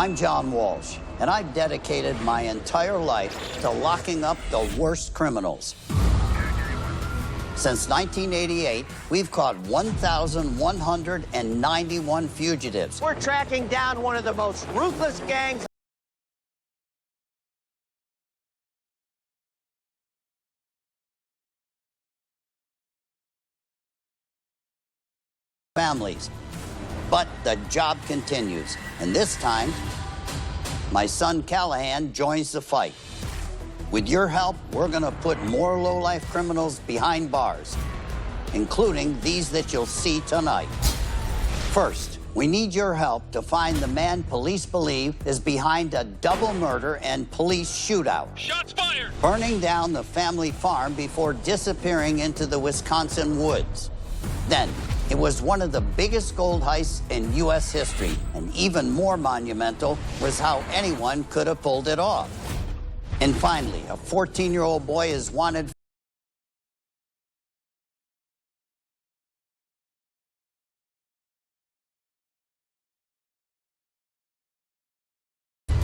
I'm John Walsh, and I've dedicated my entire life to locking up the worst criminals. Since 1988, we've caught 1,191 fugitives. We're tracking down one of the most ruthless gangs. Families. But the job continues, and this time, my son Callahan joins the fight. With your help, we're gonna put more low-life criminals behind bars, including these that you'll see tonight. First, we need your help to find the man police believe is behind a double murder and police shootout. Shots fired! Burning down the family farm before disappearing into the Wisconsin woods. Then, it was one of the biggest gold heists in U.S. history, and even more monumental was how anyone could have pulled it off. And finally, a 14-year-old boy is wanted.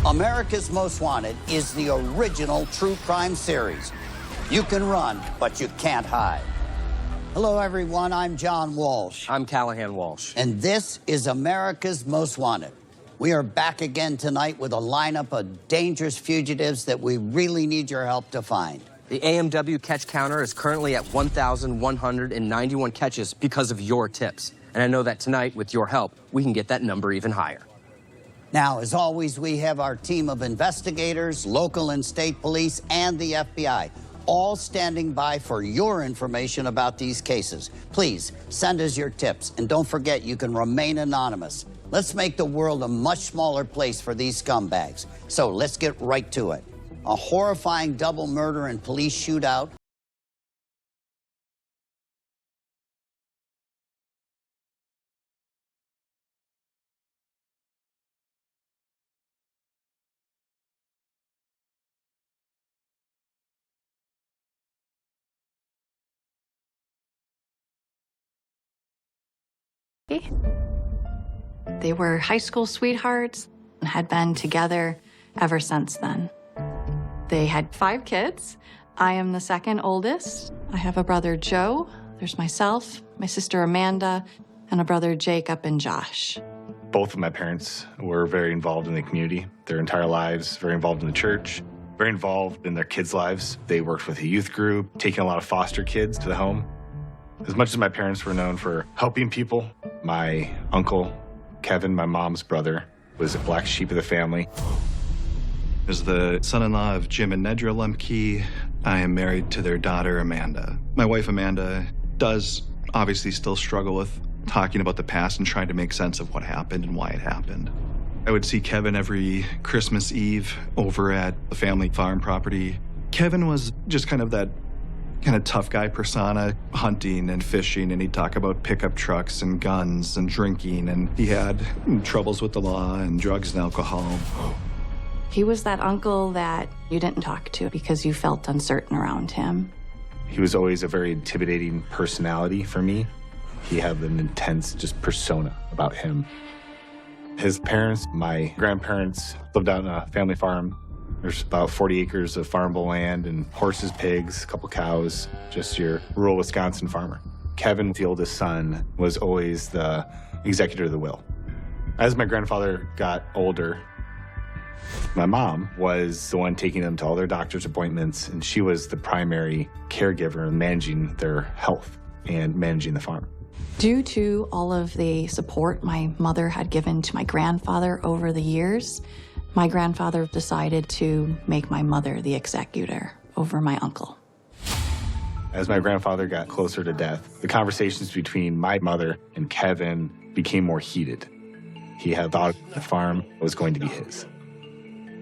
America's Most Wanted is the original true crime series. You can run, but you can't hide. Hello, everyone. I'm John Walsh. I'm Callahan Walsh. And this is America's Most Wanted. We are back again tonight with a lineup of dangerous fugitives that we really need your help to find. The AMW catch counter is currently at 1,191 catches because of your tips. And I know that tonight, with your help, we can get that number even higher. Now, as always, we have our team of investigators, local and state police, and the FBI, all standing by for your information about these cases. Please send us your tips, and don't forget you can remain anonymous. Let's make the world a much smaller place for these scumbags. So let's get right to it. A horrifying double murder and police shootout. They were high school sweethearts and had been together ever since then. They had 5 kids. I am the second oldest. I have a brother, Joe. There's myself, my sister, Amanda, and a brother, Jacob and Josh. Both of my parents were very involved in the community their entire lives, very involved in the church, very involved in their kids' lives. They worked with a youth group, taking a lot of foster kids to the home. As much as my parents were known for helping people, my uncle, Kevin, my mom's brother, was a black sheep of the family. As the son-in-law of Jim and Nedra Lemke, I am married to their daughter, Amanda. My wife, Amanda, does obviously still struggle with talking about the past and trying to make sense of what happened and why it happened. I would see Kevin every Christmas Eve over at the family farm property. Kevin was just kind of that tough guy persona, hunting and fishing, and he'd talk about pickup trucks and guns and drinking, and he had troubles with the law and drugs and alcohol. He was that uncle that you didn't talk to because you felt uncertain around him. He was always a very intimidating personality for me. He had an intense just persona about him. His parents, my grandparents, lived out on a family farm. There's about 40 acres of farmable land and horses, pigs, a couple cows, just your rural Wisconsin farmer. Kevin, the oldest son, was always the executor of the will. As my grandfather got older, my mom was the one taking them to all their doctor's appointments, and she was the primary caregiver managing their health and managing the farm. Due to all of the support my mother had given to my grandfather over the years, my grandfather decided to make my mother the executor over my uncle. As my grandfather got closer to death, the conversations between my mother and Kevin became more heated. He had thought the farm was going to be his.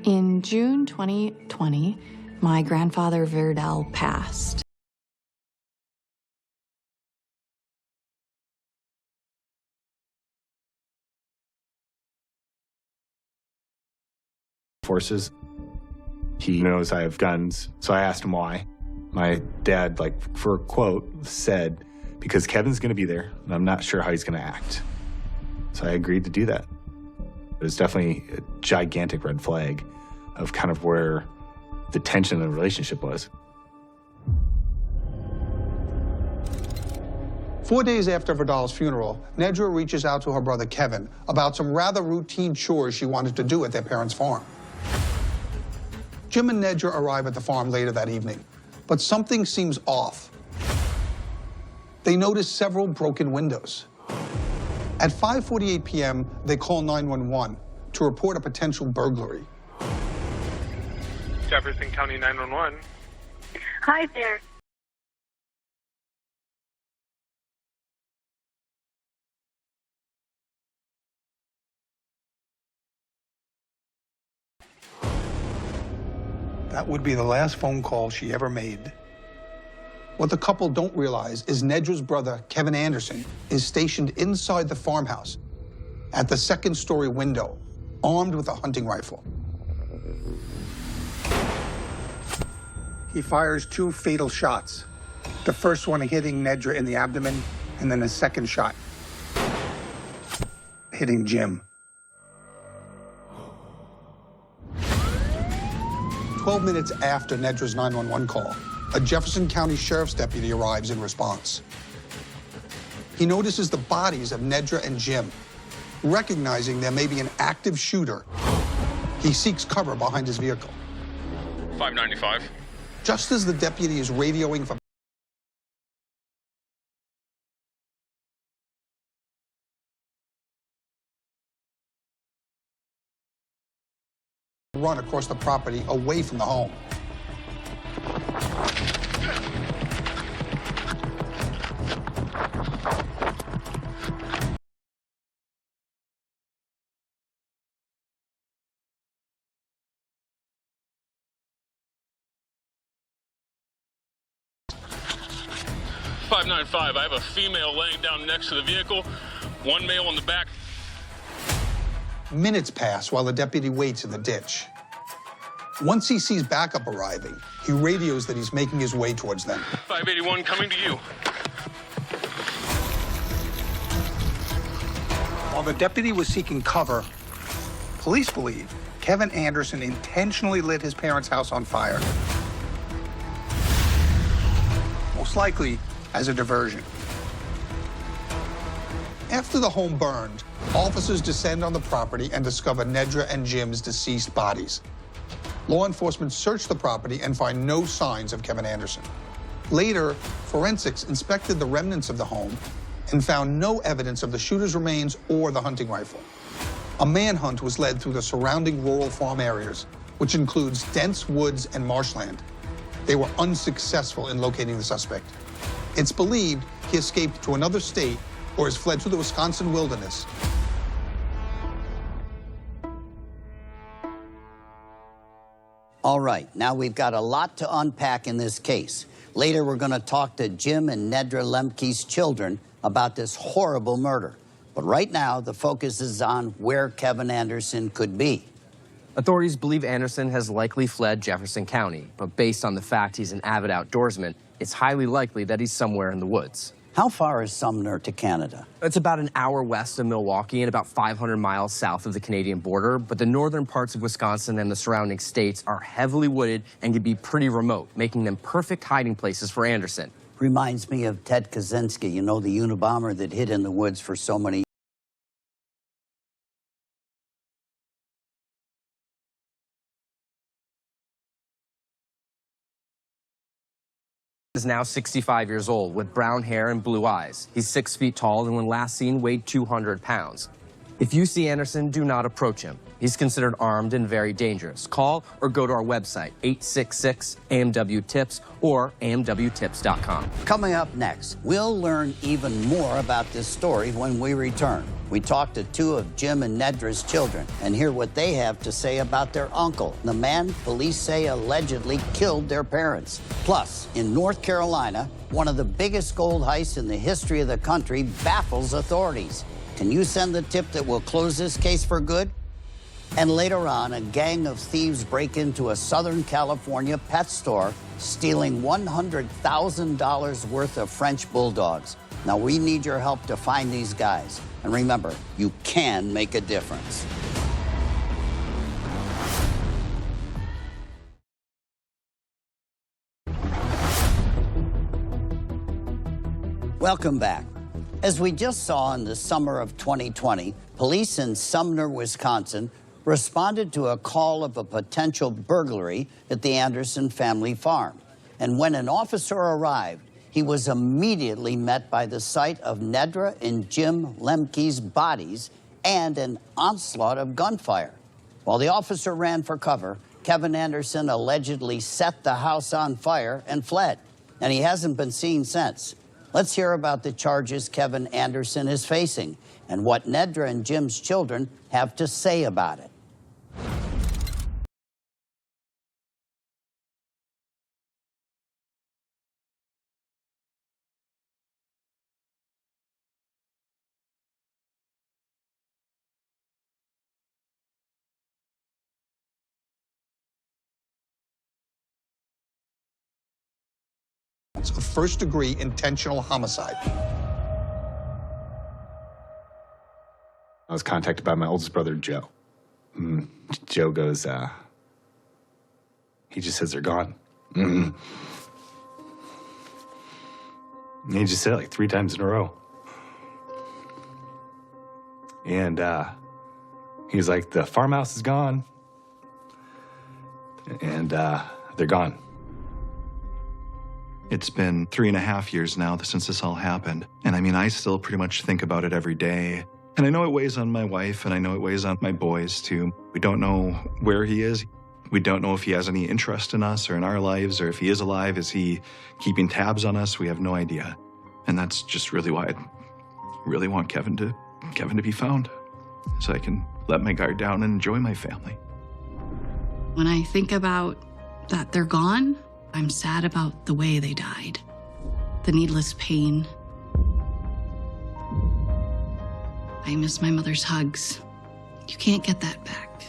In June 2020, my grandfather Verdell passed. Forces. He knows I have guns, so I asked him why. My dad, for a quote, said, because Kevin's gonna be there, and I'm not sure how he's gonna act. So I agreed to do that. It's definitely a gigantic red flag of kind of where the tension in the relationship was. 4 days after Vidal's funeral, Nedra reaches out to her brother Kevin about some rather routine chores she wanted to do at their parents' farm. Jim and Nedra arrive at the farm later that evening, but something seems off. They notice several broken windows. At 5:48 p.m., they call 911 to report a potential burglary. Jefferson County 911. Hi there. That would be the last phone call she ever made. What the couple don't realize is Nedra's brother, Kevin Anderson, is stationed inside the farmhouse at the second-story window, armed with a hunting rifle. He fires 2 fatal shots, the first one hitting Nedra in the abdomen, and then a second shot hitting Jim. 12 minutes after Nedra's 911 call, a Jefferson County Sheriff's deputy arrives in response. He notices the bodies of Nedra and Jim. Recognizing there may be an active shooter, he seeks cover behind his vehicle. 595. Just as the deputy is radioing for run across the property away from the home. .595. I have a female laying down next to the vehicle, one male in the back. Minutes pass while the deputy waits in the ditch. Once he sees backup arriving, he radios that he's making his way towards them. 581 coming to you. While the deputy was seeking cover, police believe Kevin Anderson intentionally lit his parents' house on fire. Most likely as a diversion. After the home burned, officers descend on the property and discover Nedra and Jim's deceased bodies. Law enforcement search the property and find no signs of Kevin Anderson. Later, forensics inspected the remnants of the home and found no evidence of the shooter's remains or the hunting rifle. A manhunt was led through the surrounding rural farm areas, which includes dense woods and marshland. They were unsuccessful in locating the suspect. It's believed he escaped to another state or has fled to the Wisconsin wilderness. All right, now we've got a lot to unpack in this case. Later, we're going to talk to Jim and Nedra Lemke's children about this horrible murder. But right now, the focus is on where Kevin Anderson could be. Authorities believe Anderson has likely fled Jefferson County, but based on the fact he's an avid outdoorsman, it's highly likely that he's somewhere in the woods. How far is Sumner to Canada? It's about an hour west of Milwaukee and about 500 miles south of the Canadian border, but the northern parts of Wisconsin and the surrounding states are heavily wooded and can be pretty remote, making them perfect hiding places for Anderson. Reminds me of Ted Kaczynski, you know, the Unabomber that hid in the woods for so many years. Is now 65 years old with brown hair and blue eyes. He's 6 feet tall and when last seen weighed 200 pounds. If you see Anderson, do not approach him. He's considered armed and very dangerous. Call or go to our website, 866-AMW-TIPS or amwtips.com. Coming up next, we'll learn even more about this story when we return. We talk to 2 of Jim and Nedra's children and hear what they have to say about their uncle, the man police say allegedly killed their parents. Plus, in North Carolina, one of the biggest gold heists in the history of the country baffles authorities. Can you send the tip that will close this case for good? And later on, a gang of thieves break into a Southern California pet store, stealing $100,000 worth of French bulldogs. Now, we need your help to find these guys. And remember, you can make a difference. Welcome back. As we just saw in the summer of 2020, police in Sumner, Wisconsin, responded to a call of a potential burglary at the Anderson family farm. And when an officer arrived, he was immediately met by the sight of Nedra and Jim Lemke's bodies and an onslaught of gunfire. While the officer ran for cover, Kevin Anderson allegedly set the house on fire and fled, and he hasn't been seen since. Let's hear about the charges Kevin Anderson is facing and what Nedra and Jim's children have to say about it. Of first-degree intentional homicide. I was contacted by my oldest brother, Joe. Joe goes, he just says they're gone. And he just said it like 3 times in a row. And he's like, the farmhouse is gone. And they're gone. It's been 3.5 years now since this all happened. And I mean, I still pretty much think about it every day. And I know it weighs on my wife, and I know it weighs on my boys, too. We don't know where he is. We don't know if he has any interest in us or in our lives, or if he is alive, is he keeping tabs on us? We have no idea. And that's just really why I really want Kevin to be found, so I can let my guard down and enjoy my family. When I think about that they're gone, I'm sad about the way they died, the needless pain. I miss my mother's hugs. You can't get that back.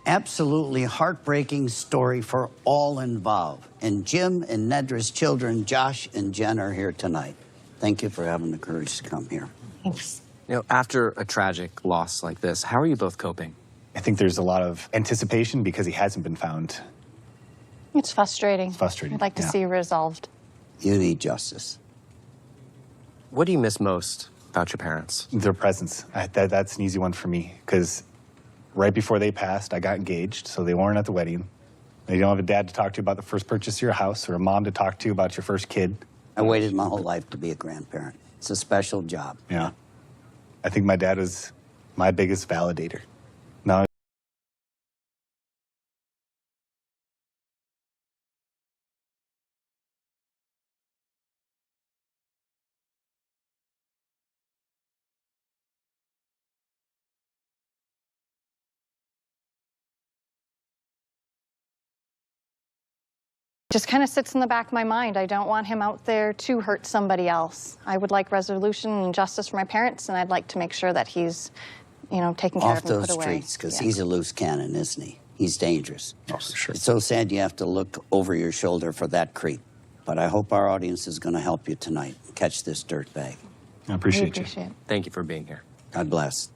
Absolutely heartbreaking story for all involved. And Jim and Nedra's children, Josh and Jen, are here tonight. Thank you for having the courage to come here. Thanks. You know, after a tragic loss like this, how are you both coping? I think there's a lot of anticipation because he hasn't been found. It's frustrating. It's frustrating. I'd like to see it resolved. You need justice. What do you miss most about your parents? Their presence. That's an easy one for me because right before they passed, I got engaged, so they weren't at the wedding. You don't have a dad to talk to about the first purchase of your house or a mom to talk to about your first kid. I waited my whole life to be a grandparent. It's a special job. Yeah. I think my dad was my biggest validator. Now, Just kind of sits in the back of my mind. I don't want him out there to hurt somebody else. I would like resolution and justice for my parents, and I'd like to make sure that he's, you know, taken care Off of and those put away. streets, because he's a loose cannon, isn't he? He's dangerous. oh, for sure. It's so sad you have to look over your shoulder for that creep. But I hope our audience is going to help you tonight catch this dirtbag. I appreciate you. Appreciate it. Thank you for being here. God bless.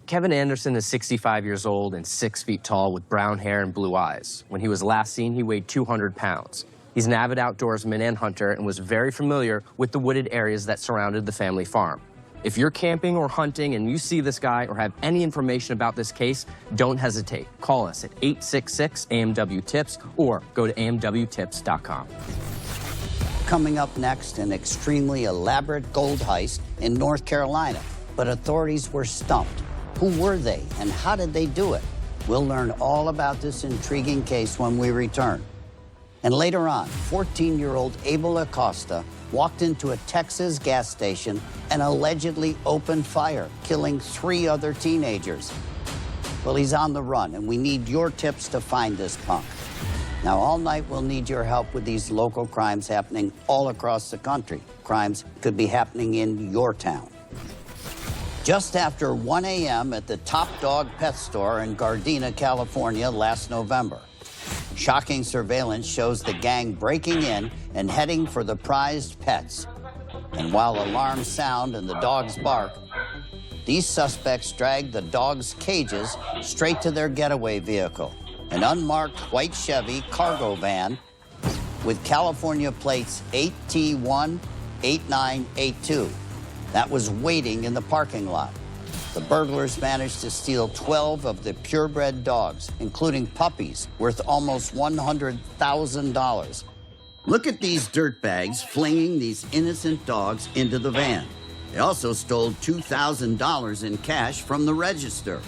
Kevin Anderson is 65 years old and 6 feet tall with brown hair and blue eyes. When he was last seen, he weighed 200 pounds. He's an avid outdoorsman and hunter and was very familiar with the wooded areas that surrounded the family farm. If you're camping or hunting and you see this guy or have any information about this case, don't hesitate. Call us at 866-AMW-TIPS or go to amwtips.com. Coming up next, an extremely elaborate gold heist in North Carolina. But authorities were stumped. Who were they and how did they do it? We'll learn all about this intriguing case when we return. And later on, 14-year-old Abel Acosta walked into a Texas gas station and allegedly opened fire, killing 3 other teenagers. Well, he's on the run, and we need your tips to find this punk. Now, all night, we'll need your help with these local crimes happening all across the country. Crimes could be happening in your town. Just after 1 a.m. at the Top Dog Pet Store in Gardena, California last November. Shocking surveillance shows the gang breaking in and heading for the prized pets. And while alarms sound and the dogs bark, these suspects drag the dogs' cages straight to their getaway vehicle. an unmarked white Chevy cargo van with California plates 8T18982. That was waiting in the parking lot. The burglars managed to steal 12 of the purebred dogs, including puppies, worth almost $100,000. Look at these dirtbags flinging these innocent dogs into the van. They also stole $2,000 in cash from the register.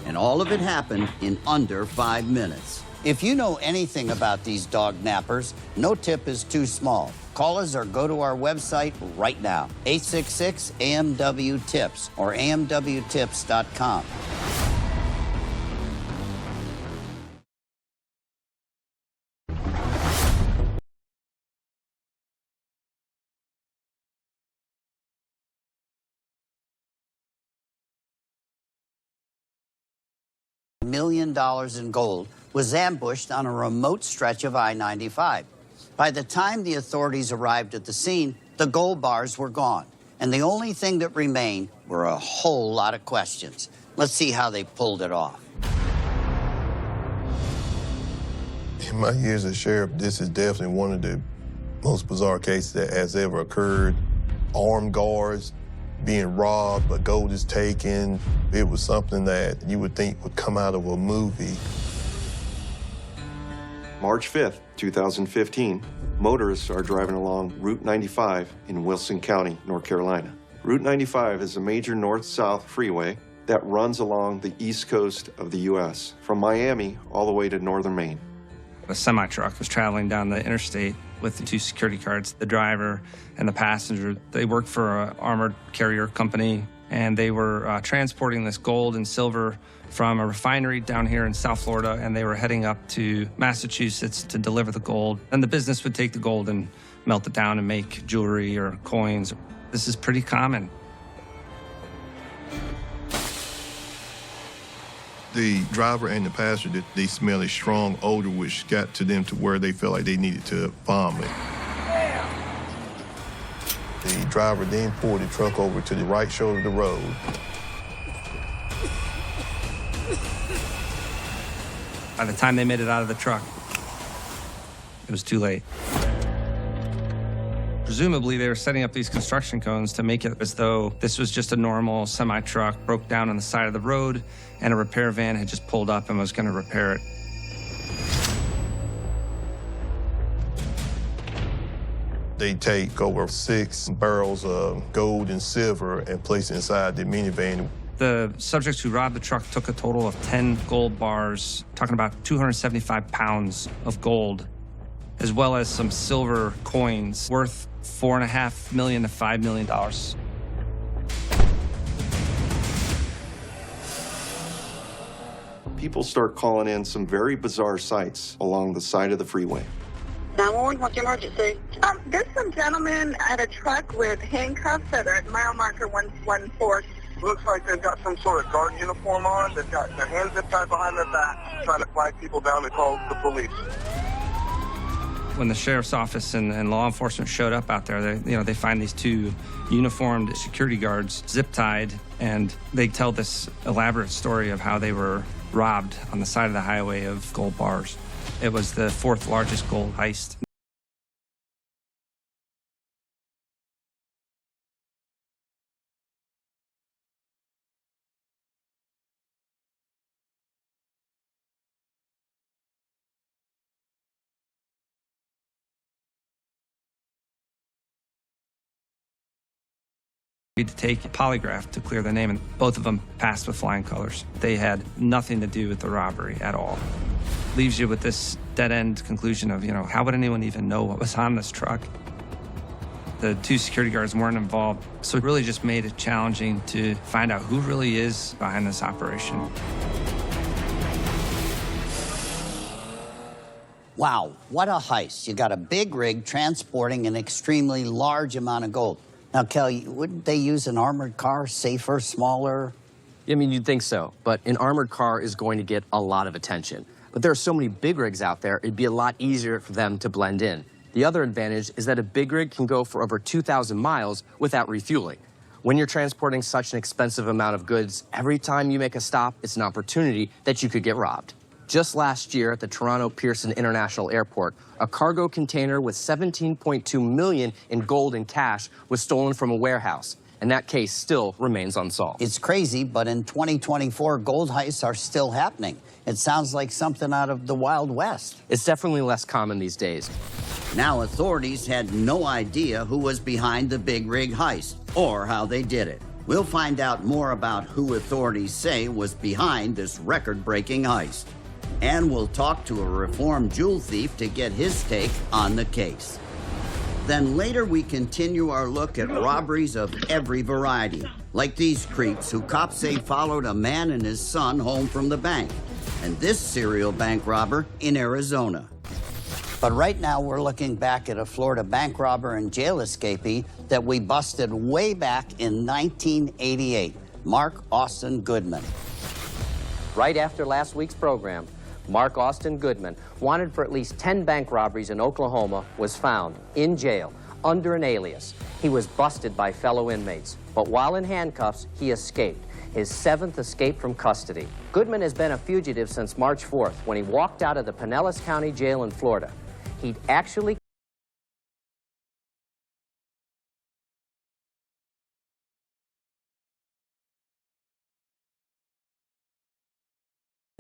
And all of it happened in under 5 minutes. If you know anything about these dog nappers, no tip is too small. Call us or go to our website right now, 866-AMW-TIPS or amwtips.com. $1 million in gold was ambushed on a remote stretch of I-95. By the time the authorities arrived at the scene, the gold bars were gone, and the only thing that remained were a whole lot of questions. Let's see how they pulled it off. In my years as sheriff, this is definitely one of the most bizarre cases that has ever occurred. Armed guards being robbed, but gold is taken. It was something that you would think would come out of a movie. March 5th, 2015, motorists are driving along Route 95 in Wilson County, North Carolina. Route 95 is a major north-south freeway that runs along the east coast of the U.S., from Miami all the way to northern Maine. A semi-truck was traveling down the interstate with the two security guards, the driver and the passenger. They worked for an armored carrier company, and they were transporting this gold and silver from a refinery down here in South Florida, and they were heading up to Massachusetts to deliver the gold. And the business would take the gold and melt it down and make jewelry or coins. This is pretty common. The driver and the passenger, they smelled a strong odor, which got to them to where they felt like they needed to vomit. The driver then pulled the truck over to the right shoulder of the road. By the time they made it out of the truck, it was too late. Presumably, they were setting up these construction cones to make it as though this was just a normal semi-truck, broke down on the side of the road, and a repair van had just pulled up and was going to repair it. They take over 6 barrels of gold and silver and place it inside the minivan. The subjects who robbed the truck took a total of 10 gold bars, talking about 275 pounds of gold, as well as some silver coins worth $4.5 million to $5 million. People start calling in some very bizarre sights along the side of the freeway. 911, what's your emergency? There's some gentlemen at a truck with handcuffs that are at mile marker 114. Looks like they've got some sort of guard uniform on. They've got their hands zip tied behind their back, trying to flag people down and call the police. When the sheriff's office and law enforcement showed up out there, they find these 2 uniformed security guards zip-tied, and they tell this elaborate story of how they were robbed on the side of the highway of gold bars. It was the 4th largest gold heist. To take a polygraph to clear their name, and both of them passed with flying colors. They had nothing to do with the robbery at all. Leaves you with this dead-end conclusion of, how would anyone even know what was on this truck? The 2 security guards weren't involved, so it really just made it challenging to find out who really is behind this operation. Wow, what a heist. You got a big rig transporting an extremely large amount of gold. Now, Kelly, wouldn't they use an armored car, safer, smaller? I mean, you'd think so, but an armored car is going to get a lot of attention. But there are so many big rigs out there, it'd be a lot easier for them to blend in. The other advantage is that a big rig can go for over 2,000 miles without refueling. When you're transporting such an expensive amount of goods, every time you make a stop, it's an opportunity that you could get robbed. Just last year at the Toronto Pearson International Airport, a cargo container with $17.2 million in gold and cash was stolen from a warehouse, and that case still remains unsolved. It's crazy, but in 2024, gold heists are still happening. It sounds like something out of the Wild West. It's definitely less common these days. Now authorities had no idea who was behind the big rig heist or how they did it. We'll find out more about who authorities say was behind this record-breaking heist. And we'll talk to a reformed jewel thief to get his take on the case. Then later we continue our look at robberies of every variety, like these creeps who cops say followed a man and his son home from the bank, and this serial bank robber in Arizona. But right now we're looking back at a Florida bank robber and jail escapee that we busted way back in 1988, Mark Austin Goodman. Right after last week's program, Mark Austin Goodman, wanted for at least 10 bank robberies in Oklahoma, was found in jail under an alias. He was busted by fellow inmates, but while in handcuffs, he escaped. His 7th escape from custody. Goodman has been a fugitive since March 4th, when he walked out of the Pinellas County Jail in Florida. He'd actually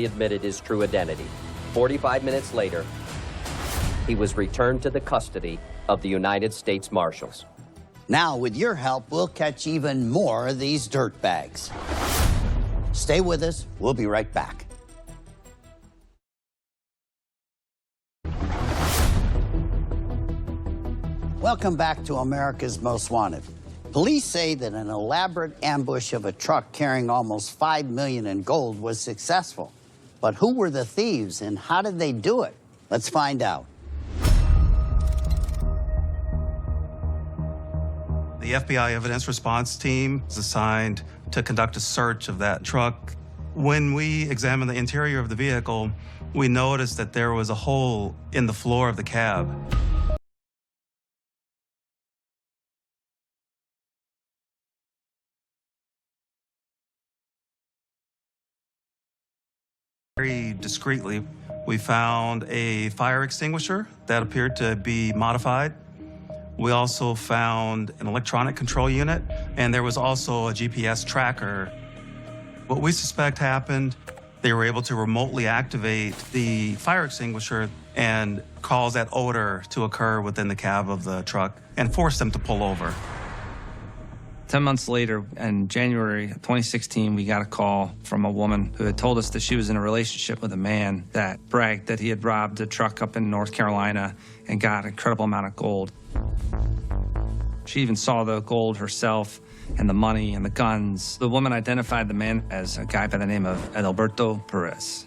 admitted his true identity. 45 minutes later, he was returned to the custody of the United States Marshals. Now, with your help, we'll catch even more of these dirtbags. Stay with us. We'll be right back. Welcome back to America's Most Wanted. Police say that an elaborate ambush of a truck carrying almost $5 million in gold was successful. But who were the thieves and how did they do it? Let's find out. The FBI evidence response team is assigned to conduct a search of that truck. When we examined the interior of the vehicle, we noticed that there was a hole in the floor of the cab. Very discreetly, we found a fire extinguisher that appeared to be modified. We also found an electronic control unit, and there was also a GPS tracker. What we suspect happened, they were able to remotely activate the fire extinguisher and cause that odor to occur within the cab of the truck and force them to pull over. 10 months later, in January 2016, we got a call from a woman who had told us that she was in a relationship with a man that bragged that he had robbed a truck up in North Carolina and got an incredible amount of gold. She even saw the gold herself and the money and the guns. The woman identified the man as a guy by the name of Adalberto Perez.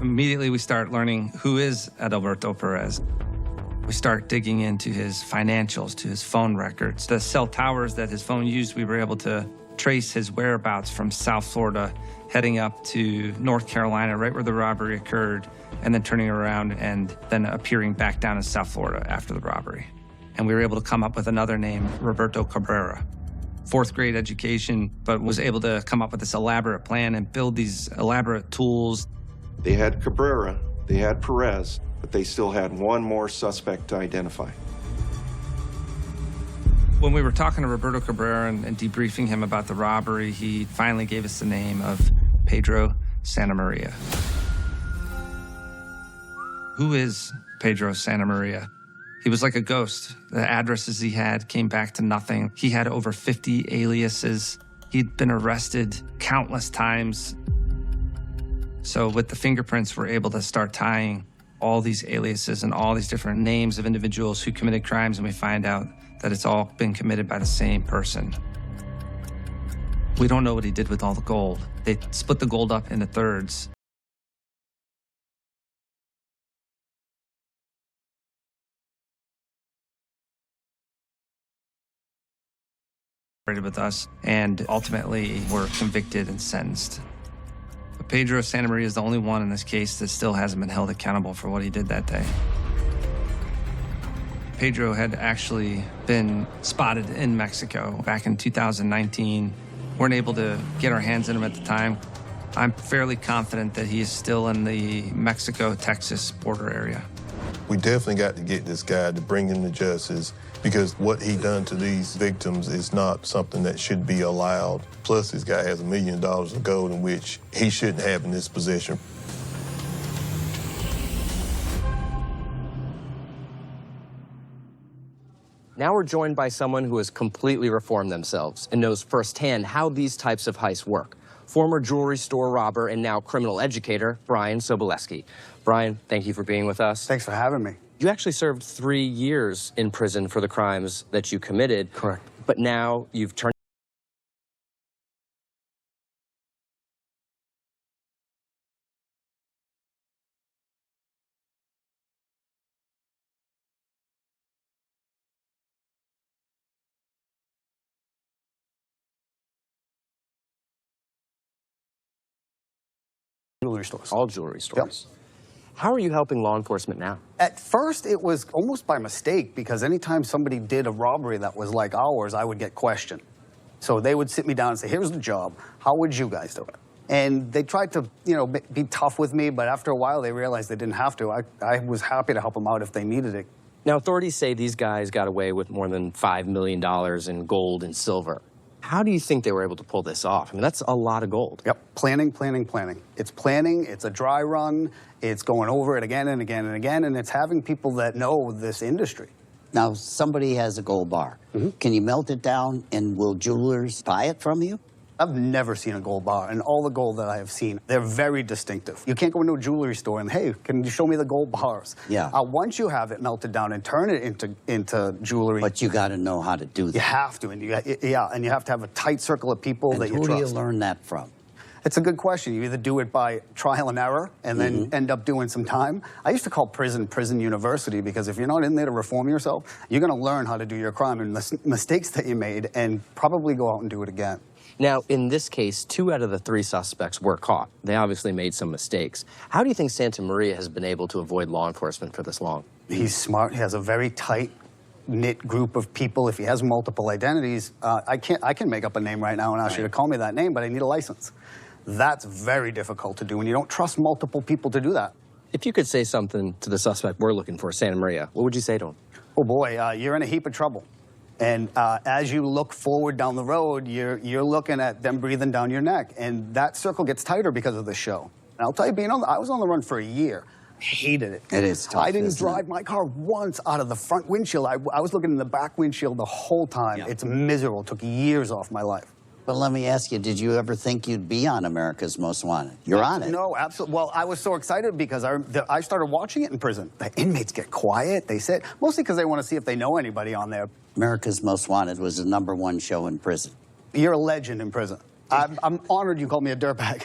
Immediately, we start learning who is Adalberto Perez. We start digging into his financials, to his phone records. The cell towers that his phone used, we were able to trace his whereabouts from South Florida, heading up to North Carolina, right where the robbery occurred, and then turning around and then appearing back down in South Florida after the robbery. And we were able to come up with another name, Roberto Cabrera. 4th grade education, but was able to come up with this elaborate plan and build these elaborate tools. They had Cabrera, they had Perez, but they still had one more suspect to identify. When we were talking to Roberto Cabrera and debriefing him about the robbery, he finally gave us the name of Pedro Santamaria. Who is Pedro Santamaria? He was like a ghost. The addresses he had came back to nothing. He had over 50 aliases. He'd been arrested countless times. So with the fingerprints, we're able to start tying all these aliases and all these different names of individuals who committed crimes, and we find out that it's all been committed by the same person. We don't know what he did with all the gold. They split the gold up into thirds. With us, and ultimately were convicted and sentenced. But Pedro Santamaria is the only one in this case that still hasn't been held accountable for what he did that day. Pedro had actually been spotted in Mexico back in 2019. Weren't able to get our hands on him at the time. I'm fairly confident that he is still in the Mexico-Texas border area. We definitely got to get this guy to bring him to justice, because what he done to these victims is not something that should be allowed. Plus, this guy has $1 million of gold in which he shouldn't have in his possession. Now we're joined by someone who has completely reformed themselves and knows firsthand how these types of heists work. Former jewelry store robber and now criminal educator, Brian Sobolewski. Brian, thank you for being with us. Thanks for having me. You actually served 3 years in prison for the crimes that you committed. Correct. But now you've turned Jewelry stores. all jewelry stores. How are you helping law enforcement now? At first, it was almost by mistake, because anytime somebody did a robbery that was like ours, I would get questioned. So they would sit me down and say, here's the job. How would you guys do it? And they tried to, you know, be tough with me, but after a while, they realized they didn't have to. I was happy to help them out if they needed it. Now, authorities say these guys got away with more than $5 million in gold and silver. How do you think they were able to pull this off? I mean, that's a lot of gold. Yep, planning, planning, planning. It's planning, it's a dry run, it's going over it again and again and again, and it's having people that know this industry. Now, somebody has a gold bar. Can you melt it down, and will jewelers buy it from you? I've never seen a gold bar, and all the gold that I have seen, they're very distinctive. You can't go into a jewelry store and, hey, can you show me the gold bars? Yeah. Once you have it melted down and turn it into jewelry. But you got to know how to do that. You have to, and you have to have a tight circle of people And that you who trust. do you learn that from? It's a good question. You either do it by trial and error and then end up doing some time. I used to call prison university, because if you're not in there to reform yourself, you're going to learn how to do your crime and the mistakes that you made and probably go out and do it again. Now, in this case, 2 out of the 3 suspects were caught. They obviously made some mistakes. How do you think Santa Maria has been able to avoid law enforcement for this long? He's smart. He has a very tight-knit group of people. If he has multiple identities, I can make up a name right now and ask you to call me that name, but I need a license. That's very difficult to do, and you don't trust multiple people to do that. If you could say something to the suspect we're looking for, Santa Maria, what would you say to him? Oh, boy, you're in a heap of trouble. And as you look forward down the road, you're looking at them breathing down your neck. And that circle gets tighter because of this show. And I'll tell you, I was on the run for a year. Hated it. It is tough. I didn't drive my car once out of the front windshield. I was looking in the back windshield the whole time. Yeah. It's miserable. It took years off my life. But let me ask you, did you ever think you'd be on America's Most Wanted? You're on it. No, absolutely. Well, I was so excited because I started watching it in prison. The inmates get quiet, they sit, mostly because they want to see if they know anybody on there. America's Most Wanted was the #1 show in prison. You're a legend in prison. I'm honored you called me a dirtbag.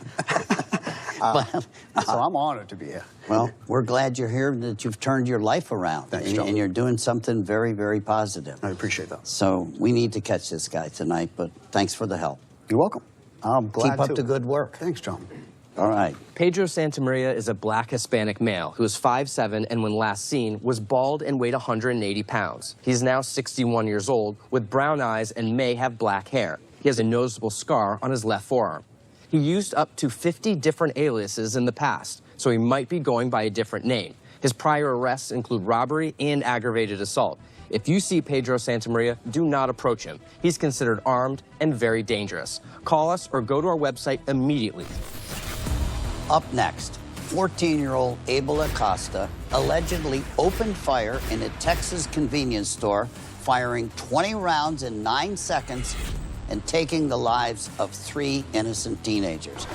So I'm honored to be here. Well, we're glad you're here and that you've turned your life around. Thanks, John. And you're doing something very, very positive. I appreciate that. So we need to catch this guy tonight, but thanks for the help. You're welcome. I'm glad Keep up to. the good work. Thanks, John. All right. Pedro Santamaria is a black Hispanic male who is 5'7", and when last seen, was bald and weighed 180 pounds. He's now 61 years old, with brown eyes and may have black hair. He has a noticeable scar on his left forearm. He used up to 50 different aliases in the past, so he might be going by a different name. His prior arrests include robbery and aggravated assault. If you see Pedro Santamaria, do not approach him. He's considered armed and very dangerous. Call us or go to our website immediately. Up next, 14-year-old Abel Acosta allegedly opened fire in a Texas convenience store, firing 20 rounds in 9 seconds and taking the lives of 3 innocent teenagers.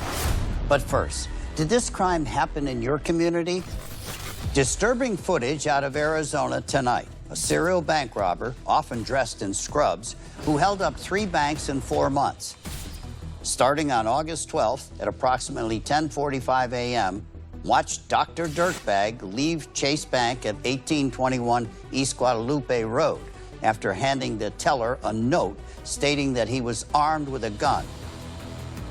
But first, did this crime happen in your community? Disturbing footage out of Arizona tonight. A serial bank robber, often dressed in scrubs, who held up 3 banks in 4 months. Starting on August 12th at approximately 10:45 a.m., watch Dr. Dirtbag leave Chase Bank at 1821 East Guadalupe Road after handing the teller a note stating that he was armed with a gun.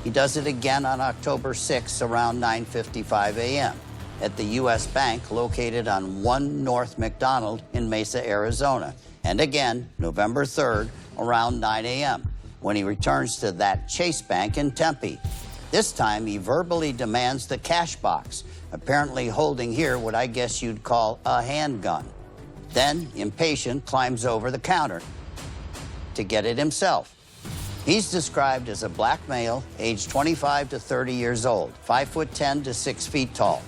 He does it again on October 6th around 9:55 a.m. at the U.S. Bank located on 1 North McDonald in Mesa, Arizona. And again, November 3rd around 9 a.m. when he returns to that Chase Bank in Tempe. This time, he verbally demands the cash box, apparently holding here what I guess you'd call a handgun. Then, impatient, climbs over the counter to get it himself. He's described as a black male, aged 25 to 30 years old, 5'10" to 6 feet tall,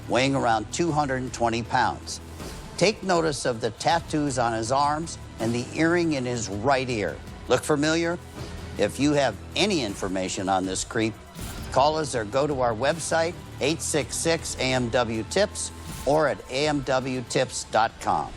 weighing around 220 pounds. Take notice of the tattoos on his arms and the earring in his right ear. Look familiar? If you have any information on this creep, call us or go to our website, 866-AMW-TIPS, or at amwtips.com.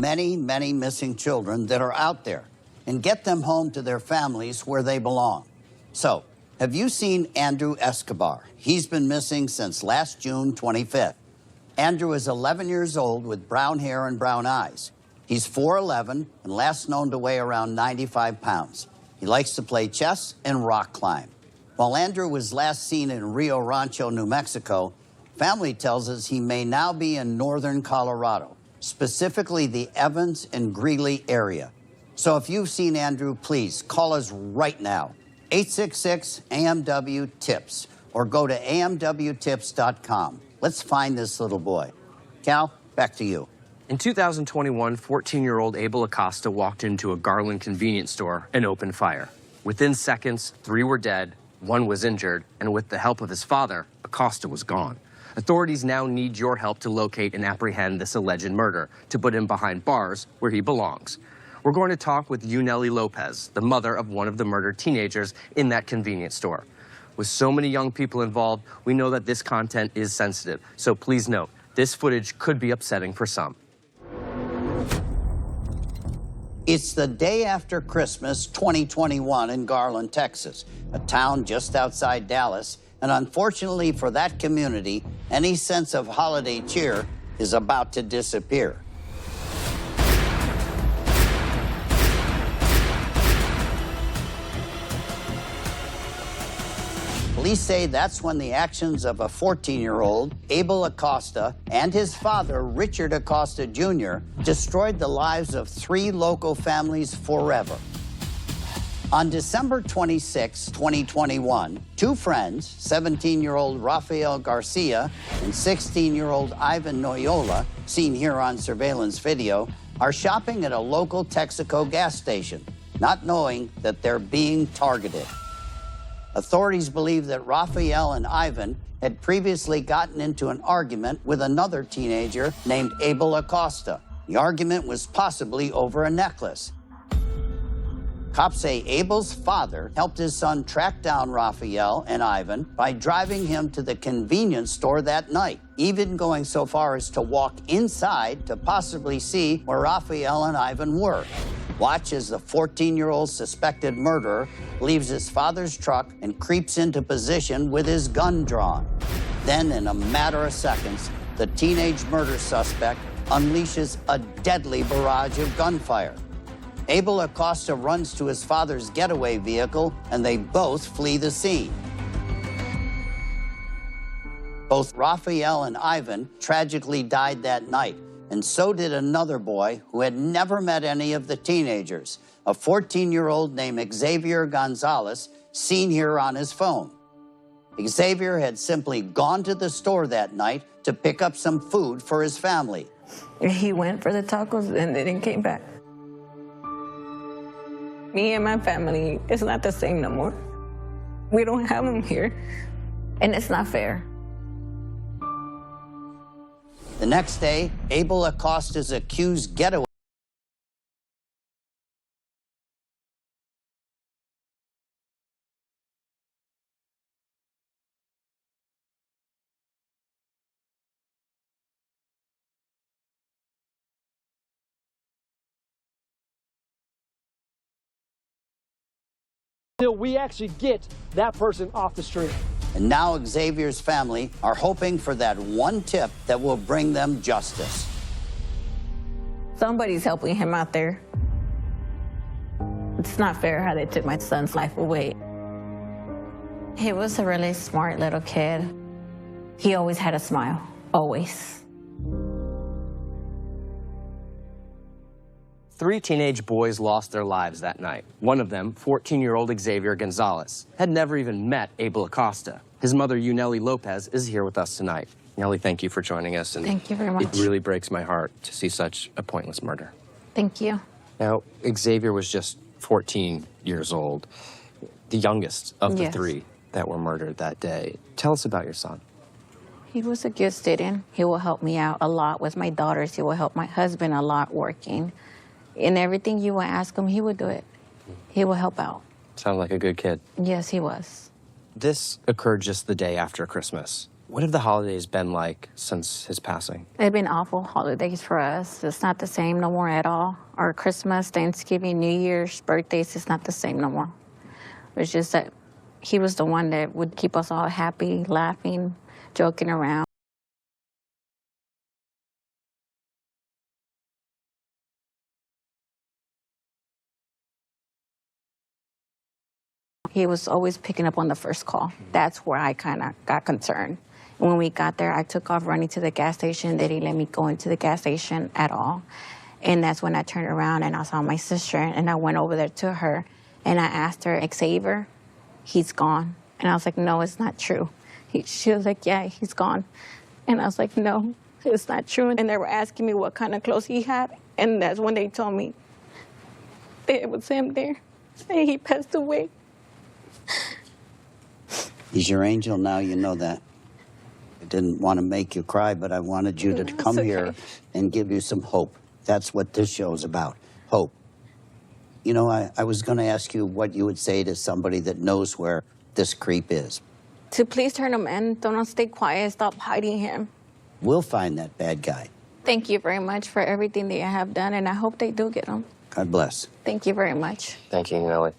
Many, many missing children that are out there, and get them home to their families where they belong. So, have you seen Andrew Escobar? He's been missing since last June 25th. Andrew is 11 years old with brown hair and brown eyes. He's 4'11" and last known to weigh around 95 pounds. He likes to play chess and rock climb. While Andrew was last seen in Rio Rancho, New Mexico, family tells us he may now be in northern Colorado, specifically the Evans and Greeley area. So if you've seen Andrew, please call us right now, 866-AMW-TIPS, or go to amwtips.com. Let's find this little boy. Cal, back to you. In 2021, 14-year-old Abel Acosta walked into a Garland convenience store and opened fire. Within seconds, 3 were dead, 1 was injured, and with the help of his father, Acosta was gone. Authorities now need your help to locate and apprehend this alleged murder, to put him behind bars where he belongs. We're going to talk with Yuneli Lopez, the mother of one of the murdered teenagers in that convenience store. With so many young people involved, we know that this content is sensitive, so please note, this footage could be upsetting for some. It's the day after Christmas 2021 in Garland, Texas, a town just outside Dallas, and unfortunately for that community, any sense of holiday cheer is about to disappear. Police say that's when the actions of a 14-year-old, Abel Acosta, and his father, Richard Acosta Jr., destroyed the lives of 3 local families forever. On December 26, 2021, 2 friends, 17-year-old Rafael Garcia and 16-year-old Ivan Noyola, seen here on surveillance video, are shopping at a local Texaco gas station, not knowing that they're being targeted. Authorities believe that Rafael and Ivan had previously gotten into an argument with another teenager named Abel Acosta. The argument was possibly over a necklace. Cops say Abel's father helped his son track down Rafael and Ivan by driving him to the convenience store that night, even going so far as to walk inside to possibly see where Rafael and Ivan were. Watch as the 14-year-old suspected murderer leaves his father's truck and creeps into position with his gun drawn. Then, in a matter of seconds, the teenage murder suspect unleashes a deadly barrage of gunfire. Abel Acosta runs to his father's getaway vehicle, and they both flee the scene. Both Rafael and Ivan tragically died that night, and so did another boy who had never met any of the teenagers, a 14-year-old named Xavier Gonzalez, seen here on his phone. Xavier had simply gone to the store that night to pick up some food for his family. He went for the tacos and then came back. Me and my family, it's not the same no more. We don't have them here, and it's not fair. The next day, Abel Acosta's accused getaway until we actually get that person off the street. And now Xavier's family are hoping for that one tip that will bring them justice. Somebody's helping him out there. It's not fair how they took my son's life away. He was a really smart little kid. He always had a smile, always. 3 teenage boys lost their lives that night. One of them, 14-year-old Xavier Gonzalez, had never even met Abel Acosta. His mother, Yuneli Lopez, is here with us tonight. Nellie, thank you for joining us. And thank you very much. It really breaks my heart to see such a pointless murder. Thank you. Now, Xavier was just 14 years old, the youngest of the 3 that were murdered that day. Tell us about your son. He was a good student. He will help me out a lot with my daughters. He will help my husband a lot working. In everything you will ask him, he would do it. He will help out. Sounds like a good kid. Yes, he was. This occurred just the day after Christmas. What have the holidays been like since his passing? They've been awful holidays for us. It's not the same no more at all. Our Christmas, Thanksgiving, New Year's, birthdays, it's not the same no more. It's just that he was the one that would keep us all happy, laughing, joking around. He was always picking up on the first call. That's where I kind of got concerned. When we got there, I took off running to the gas station. They didn't let me go into the gas station at all. And that's when I turned around and I saw my sister, and I went over there to her, and I asked her, Xavier, he's gone. And I was like, no, it's not true. She was like, yeah, he's gone. And I was like, no, it's not true. And they were asking me what kind of clothes he had, and that's when they told me that it was him there, and he passed away. He's your angel now, you know that. I didn't want to make you cry, but I wanted you to come here and give you some hope. That's what this show's about, hope. You know, I was going to ask you what you would say to somebody that knows where this creep is. To please turn him in. Don't stay quiet. Stop hiding him. We'll find that bad guy. Thank you very much for everything that you have done, and I hope they do get him. God bless. Thank you very much. Thank you, Nellie.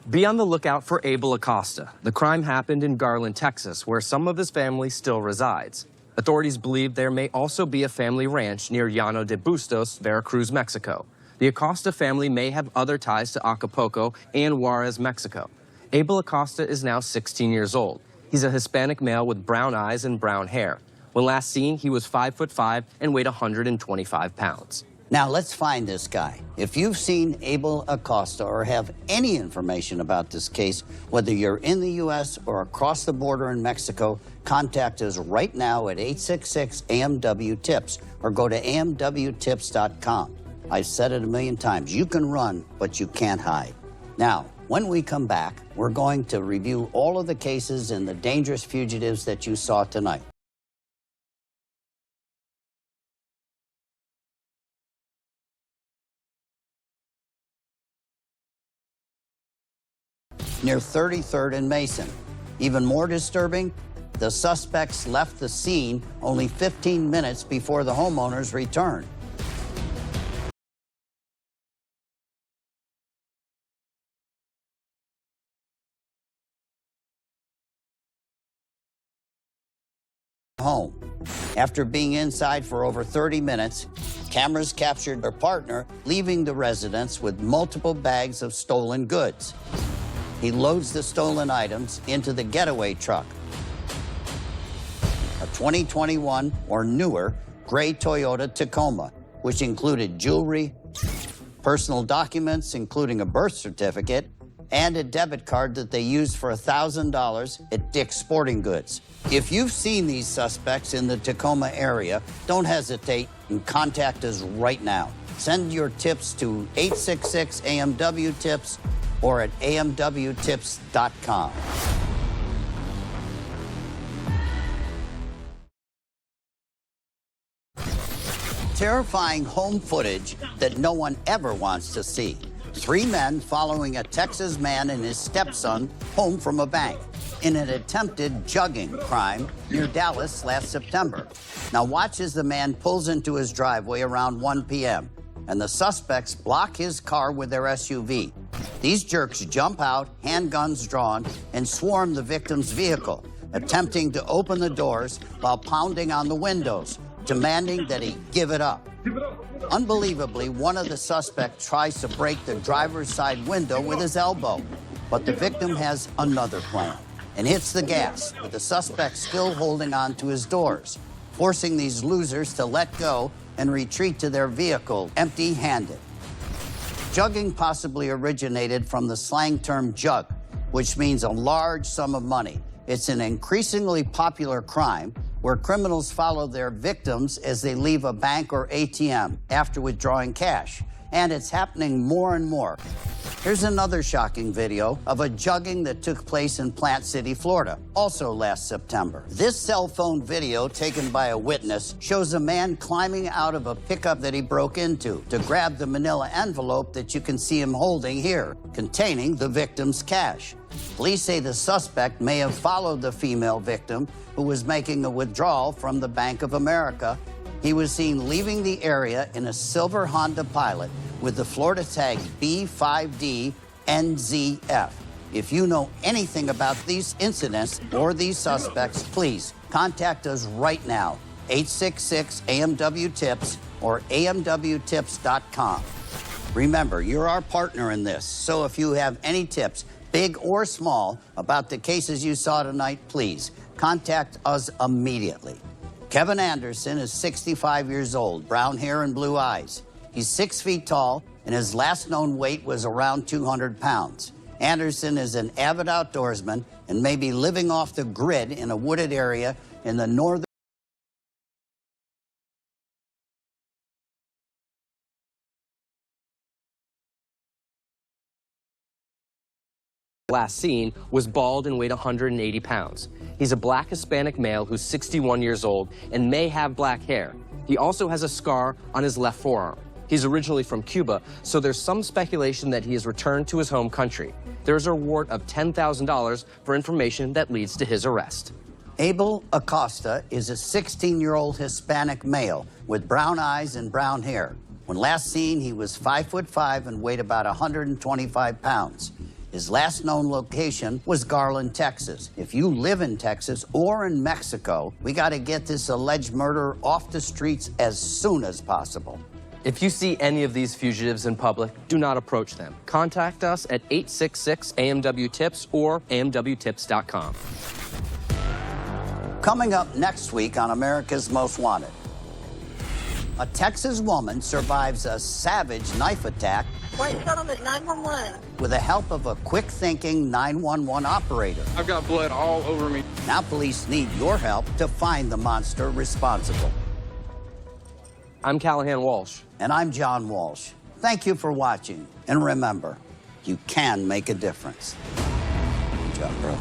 Be on the lookout for Abel Acosta. The crime happened in Garland, Texas, where some of his family still resides. Authorities believe there may also be a family ranch near Llano de Bustos, Veracruz, Mexico. The Acosta family may have other ties to Acapulco and Juarez, Mexico. Abel Acosta is now 16 years old. He's a Hispanic male with brown eyes and brown hair. When last seen, he was 5'5" and weighed 125 pounds. Now, let's find this guy. If you've seen Abel Acosta or have any information about this case, whether you're in the U.S. or across the border in Mexico, contact us right now at 866-AMW-TIPS or go to amwtips.com. I've said it a million times. You can run, but you can't hide. Now, when we come back, we're going to review all of the cases and the dangerous fugitives that you saw tonight. Near 33rd and Mason. Even more disturbing, the suspects left the scene only 15 minutes before the homeowners returned. Home. After being inside for over 30 minutes, cameras captured their partner leaving the residence with multiple bags of stolen goods. He loads the stolen items into the getaway truck, a 2021 or newer gray Toyota Tacoma, which included jewelry, personal documents, including a birth certificate, and a debit card that they used for $1,000 at Dick's Sporting Goods. If you've seen these suspects in the Tacoma area, don't hesitate and contact us right now. Send your tips to 866-AMW-TIPS or at amwtips.com. Terrifying home footage that no one ever wants to see. 3 men following a Texas man and his stepson home from a bank in an attempted jugging crime near Dallas last September. Now watch as the man pulls into his driveway around 1 p.m. and the suspects block his car with their SUV. These jerks jump out, handguns drawn, and swarm the victim's vehicle, attempting to open the doors while pounding on the windows, demanding that he give it up. Unbelievably, one of the suspects tries to break the driver's side window with his elbow, but the victim has another plan. and hits the gas, with the suspect still holding on to his doors, forcing these losers to let go and retreat to their vehicle empty-handed. Jugging possibly originated from the slang term jug, which means a large sum of money. It's an increasingly popular crime where criminals follow their victims as they leave a bank or ATM after withdrawing cash. And it's happening more and more. Here's another shocking video of a jugging that took place in Plant City, Florida, also last September. This cell phone video taken by a witness shows a man climbing out of a pickup that he broke into to grab the manila envelope that you can see him holding here, containing the victim's cash. Police say the suspect may have followed the female victim who was making a withdrawal from the Bank of America. He was seen leaving the area in a silver Honda Pilot with the Florida tag B5D-NZF. If you know anything about these incidents or these suspects, please contact us right now, 866-AMW-TIPS or amwtips.com. Remember, you're our partner in this, so if you have any tips, big or small, about the cases you saw tonight, please contact us immediately. Kevin Anderson is 65 years old, brown hair and blue eyes. He's 6 feet tall, and his last known weight was around 200 pounds. Anderson is an avid outdoorsman and may be living off the grid in a wooded area in the northern last seen was bald and weighed 180 pounds. He's a black Hispanic male who's 61 years old and may have black hair. He also has a scar on his left forearm. He's originally from Cuba, so there's some speculation that he has returned to his home country. There's a reward of $10,000 for information that leads to his arrest. Abel Acosta is a 16-year-old Hispanic male with brown eyes and brown hair. When last seen, he was 5'5" and weighed about 125 pounds. His last known location was Garland, Texas. If you live in Texas or in Mexico, we got to get this alleged murderer off the streets as soon as possible. If you see any of these fugitives in public, do not approach them. Contact us at 866-AMW-TIPS or amwtips.com. Coming up next week on America's Most Wanted, a Texas woman survives a savage knife attack White settlement 911. with the help of a quick-thinking 911 operator. I've got blood all over me. Now police need your help to find the monster responsible. I'm Callahan Walsh. And I'm John Walsh. Thank you for watching. And remember, you can make a difference. Good job, bro.